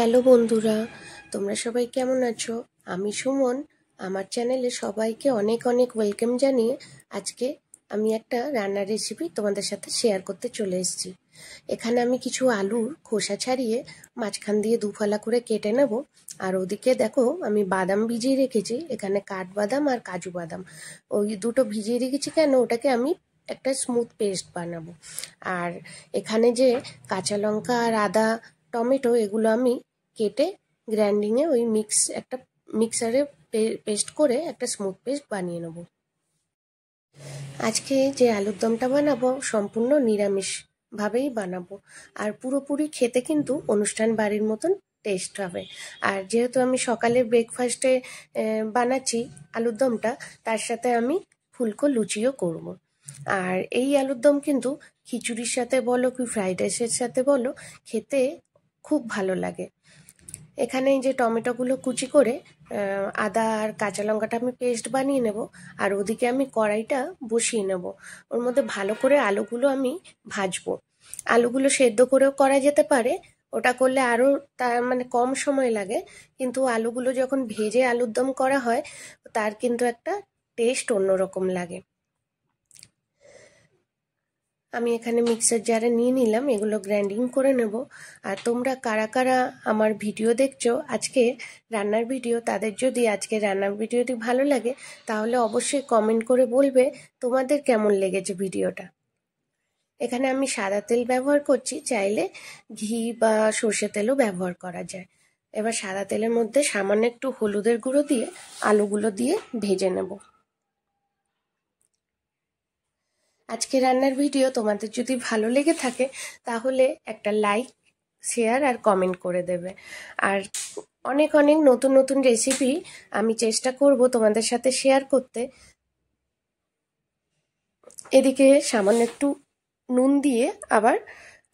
Hello বন্ধুরা, তোমরা সবাই কেমন আছো? আমি সুমন। আমার চ্যানেলে সবাইকে অনেক অনেক ওয়েলকাম জানিয়ে আজকে আমি একটা রান্নার রেসিপি তোমাদের সাথে শেয়ার করতে চলে এসেছি। এখানে আমি কিছু আলুর খোসা ছাড়িয়ে মাঝখান দিয়ে দুফালা করে কেটে নেব। আর ওদিকে দেখো আমি বাদাম ভিজিয়ে রেখেছি, এখানে কাঠবাদাম আর কাজু বাদাম। ওই দুটো ভিজিয়ে রেখেছি কেন, ওটাকে আমি একটা স্মুথ পেস্ট বানাবো। আর এখানে যে কাঁচা লঙ্কা আর আদা টমেটো এগুলো আমি কেটে গ্রাইন্ডিংয়ে ওই একটা মিক্সারে পেস্ট করে একটা স্মুথ পেস্ট বানিয়ে নেব। আজকে যে আলুর দমটা বানাবো সম্পূর্ণ নিরামিষ ভাবেই বানাবো, আর পুরোপুরি খেতে কিন্তু অনুষ্ঠান বাড়ির মতন টেস্ট হবে। আর যেহেতু আমি সকালে ব্রেকফাস্টে বানাচ্ছি আলুর দমটা, তার সাথে আমি ফুলকো লুচিও করব। আর এই আলুর দম কিন্তু খিচুড়ির সাথে বলো কি ফ্রাইড রাইসের সাথে বলো, খেতে খুব ভালো লাগে। এখানে এই যে টমেটোগুলো কুচি করে আদা আর কাঁচা লঙ্কাটা আমি পেস্ট বানিয়ে নেব। আর ওদিকে আমি কড়াইটা বসিয়ে নেব, ওর মধ্যে ভালো করে আলুগুলো আমি ভাজবো। আলুগুলো সেদ্ধ করেও করা যেতে পারে, ওটা করলে আরও তার মানে কম সময় লাগে, কিন্তু আলুগুলো যখন ভেজে আলুর দম করা হয় তার কিন্তু একটা টেস্ট অন্যরকম লাগে। আমি এখানে মিক্সার জারে নিয়ে নিলাম, এগুলো গ্রাইন্ডিং করে নেব। আর তোমরা কারা কারা আমার ভিডিও দেখছো আজকে রান্নার ভিডিও, তাদের যদি আজকে রান্নার ভিডিওটি ভালো লাগে তাহলে অবশ্যই কমেন্ট করে বলবে তোমাদের কেমন লেগেছে ভিডিওটা। এখানে আমি সাদা তেল ব্যবহার করছি, চাইলে ঘি বা সর্ষে তেলও ব্যবহার করা যায়। এবার সাদা তেলের মধ্যে সামান্য একটু হলুদের গুঁড়ো দিয়ে আলুগুলো দিয়ে ভেজে নেব। আজকে রান্নার ভিডিও তোমাদের যদি ভালো লেগে থাকে তাহলে একটা লাইক, শেয়ার আর কমেন্ট করে দেবে। আর অনেক অনেক নতুন নতুন রেসিপি আমি চেষ্টা করব তোমাদের সাথে শেয়ার করতে। এদিকে সামান্য একটু নুন দিয়ে আবার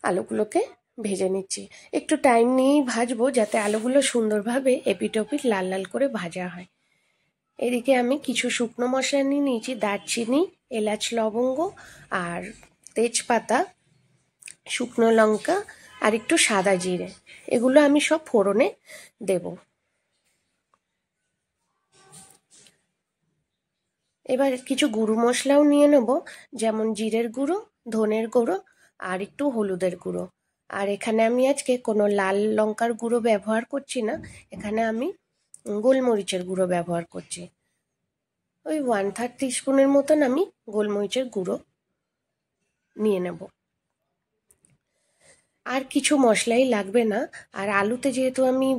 আলুগুলোকে ভেজে নিচ্ছি। একটু টাইম নিয়েই ভাজবো যাতে আলুগুলো সুন্দরভাবে এপিট ওপিট লাল লাল করে ভাজা হয়। এদিকে আমি কিছু শুকনো মশলা নিয়ে নিয়েছি, দারচিনি, এলাচ, লবঙ্গ আর তেজপাতা, শুকনো লঙ্কা আর একটু সাদা জিরে, এগুলো আমি সব ফোড়নে দেব। এবার কিছু গুঁড়ো মশলাও নিয়ে নেব, যেমন জিরের গুঁড়ো, ধনের গুঁড়ো আর একটু হলুদের গুঁড়ো। আর এখানে আমি আজকে কোনো লাল লঙ্কার গুঁড়ো ব্যবহার করছি না, এখানে আমি গোলমরিচের গুঁড়ো ব্যবহার করছি। ওই 1/3 টিস্পুনের মতন আমি গোলমরিচের গুঁড়ো নিয়ে নেব। আর কিছু মশলাই লাগবে না। আর আলুতে যেহেতু আমি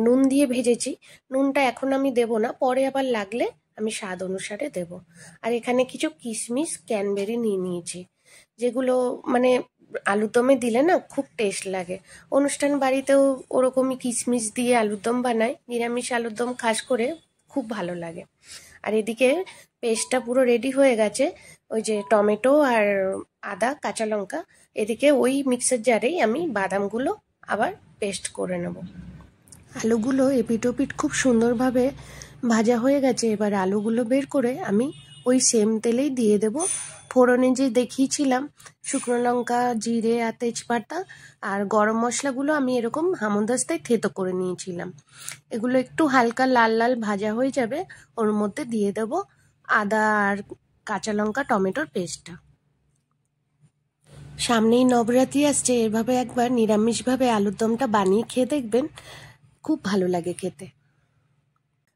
নুন দিয়ে ভেজেছি, নুনটা এখন আমি দেব না, পরে আবার লাগলে আমি স্বাদ অনুসারে দেব। আর এখানে কিছু কিশমিশ, ক্যানবেরি নিয়ে নিয়েছি, যেগুলো মানে আলুর দমে দিলে না খুব টেস্ট লাগে। অনুষ্ঠান বাড়িতেও ওরকমই কিশমিশ দিয়ে আলুর দম বানায়, নিরামিষ আলুর দম খাস করে খুব ভালো লাগে। আর এদিকে পেস্টটা পুরো রেডি হয়ে গেছে, ওই যে টমেটো আর আদা কাঁচা লঙ্কা, এদিকে ওই মিক্সার জারেই আমি বাদামগুলো আবার পেস্ট করে নেব। আলুগুলো এপিট ওপিট খুব সুন্দরভাবে ভাজা হয়ে গেছে। এবার আলুগুলো বের করে আমি ওই সেম তেলেই দিয়ে দেব ফোড়নে যে দেখিয়েছিলাম শুকনো লঙ্কা, জিরে আর তেজপাতা আর গরম মশলাগুলো আমি এরকম হামলদিস্তায় থেতো করে নিয়েছিলাম। এগুলো একটু হালকা লাল লাল ভাজা হয়ে যাবে, ওর মধ্যে দিয়ে দেব আদা আর কাঁচা লঙ্কা টমেটোর পেস্টটা। সামনেই নবরাত্রি আসছে, এভাবে একবার নিরামিষভাবে আলুর দমটা বানিয়ে খেয়ে দেখবেন, খুব ভালো লাগে খেতে।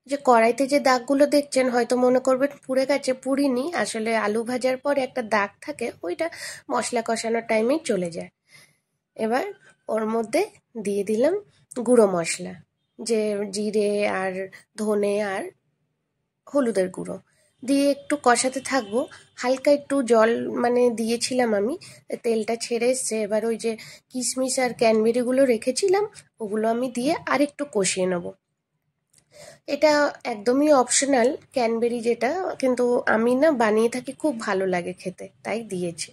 যে কড়াইতে যে দাগগুলো দেখছেন হয়তো মনে করবেন পুড়ে গেছে, পুড়িনি, আসলে আলু ভাজার পরে একটা দাগ থাকে, ওইটা মশলা কষানোর টাইমেই চলে যায়। এবার ওর মধ্যে দিয়ে দিলাম গুঁড়ো মশলা, যে জিরে আর ধনে আর হলুদের গুঁড়ো দিয়ে একটু কষাতে থাকবো। হালকা একটু জল মানে দিয়েছিলাম আমি, তেলটা ছেড়ে এসছে। এবার ওই যে কিশমিশ আর ক্যানবেরিগুলো রেখেছিলাম ওগুলো আমি দিয়ে আর একটু কষিয়ে নেবো। এটা একদমই অপশনাল ক্যানবেরি যেটা, কিন্তু আমি না বানিয়ে থাকি, খুব ভালো লাগে খেতে, তাই দিয়েছি।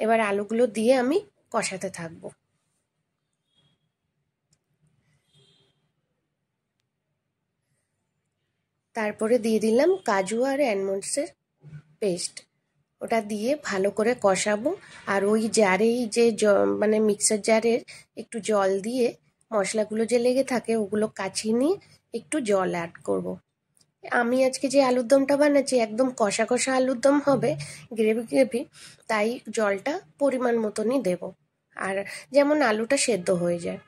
এবার আলুগুলো দিয়ে আমি কষাতে থাকবো। তারপরে দিয়ে দিলাম কাজু আর অ্যালমন্ডসের পেস্ট, ওটা দিয়ে ভালো করে কষাবো। আর ওই জারেই যে মানে মিক্সার জারের একটু জল দিয়ে মশলাগুলো যে লেগে থাকে ওগুলো কাচিয়ে নিয়ে একটু জল অ্যাড করব। আমি আজকে যে আলুর দমটা বানাচ্ছি একদম কষা কষা আলুর দম হবে, গ্রেভি গ্রেভি, তাই জলটা পরিমাণ মতনই দেব, আর যেমন আলুটা সেদ্ধ হয়ে যায়।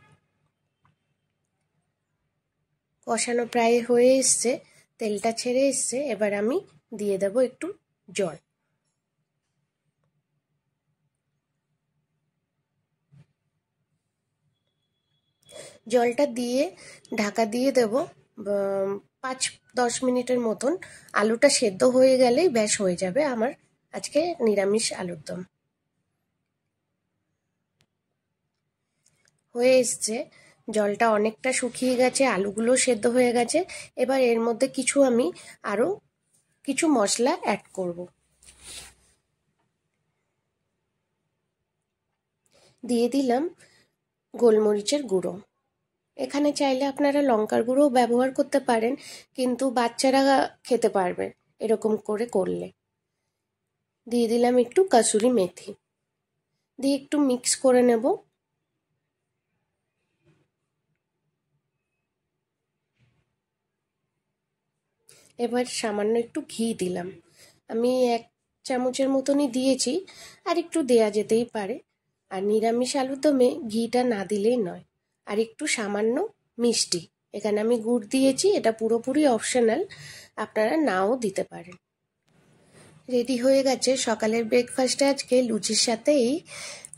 কষানো প্রায় হয়ে এসছে, তেলটা ছেড়ে এসছে, এবার আমি দিয়ে দেব একটু জল। জলটা দিয়ে ঢাকা দিয়ে দেব 5-10 মিনিটের মতন। আলুটা সেদ্ধ হয়ে গেলেই ব্যাস হয়ে যাবে আমার আজকে নিরামিষ আলুর দম। হয়ে এসছে, জলটা অনেকটা শুকিয়ে গেছে, আলুগুলো সেদ্ধ হয়ে গেছে। এবার এর মধ্যে আমি আরও কিছু মশলা অ্যাড করব। দিয়ে দিলাম গোলমরিচের গুঁড়ো। এখানে চাইলে আপনারা লঙ্কার গুঁড়োও ব্যবহার করতে পারেন, কিন্তু বাচ্চারা খেতে পারবে এরকম করে করলে। দিয়ে দিলাম একটু কাসুরি মেথি, দিয়ে একটু মিক্স করে নেব। এবার সামান্য একটু ঘি দিলাম, আমি 1 চামচের মতনই দিয়েছি, আর একটু দেয়া যেতেই পারে। আর নিরামিষ আলুর দমে ঘিটা না দিলেই নয়। আর একটু সামান্য মিষ্টি, এখানে আমি গুড় দিয়েছি, এটা পুরোপুরি অপশনাল, আপনারা নাও দিতে পারেন। রেডি হয়ে গেছে সকালের ব্রেকফাস্টে। আজকে লুচির সাথে এই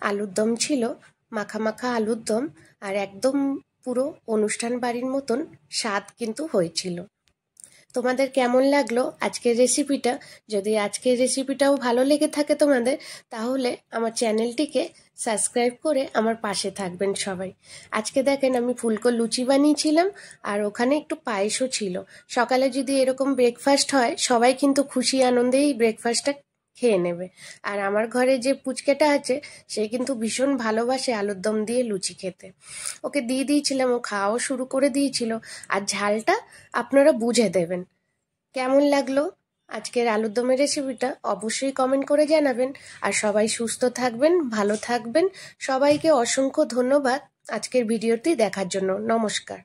আলুর দম ছিল, মাখা মাখা আলুর দম, আর একদম পুরো অনুষ্ঠান বাড়ির মতন স্বাদ কিন্তু হয়েছিল। তোমাদের কেমন লাগলো আজকের রেসিপিটা? যদি আজকের রেসিপিটাও ভালো লেগে থাকে তোমাদের, তাহলে আমার চ্যানেলটিকে সাবস্ক্রাইব করে আমার পাশে থাকবেন সবাই। আজকে দেখেন আমি ফুলকো লুচি বানিয়েছিলাম, আর ওখানে একটু পায়েসও ছিল। সকালে যদি এরকম ব্রেকফাস্ট হয়, সবাই কিন্তু খুশি আনন্দেই ব্রেকফাস্টটা খেয়ে নেবে। আর আমার ঘরে যে পুচকেটা আছে, সে কিন্তু ভীষণ ভালোবাসে আলুর দম দিয়ে লুচি খেতে। ওকে দিয়ে দিয়েছিলাম, ও খাওয়াও শুরু করে দিয়েছিল। আর ঝালটা আপনারা বুঝে দেবেন। কেমন লাগলো আজকের আলুর দমের রেসিপিটা অবশ্যই কমেন্ট করে জানাবেন। আর সবাই সুস্থ থাকবেন, ভালো থাকবেন। সবাইকে অসংখ্য ধন্যবাদ আজকের ভিডিওটি দেখার জন্য। নমস্কার।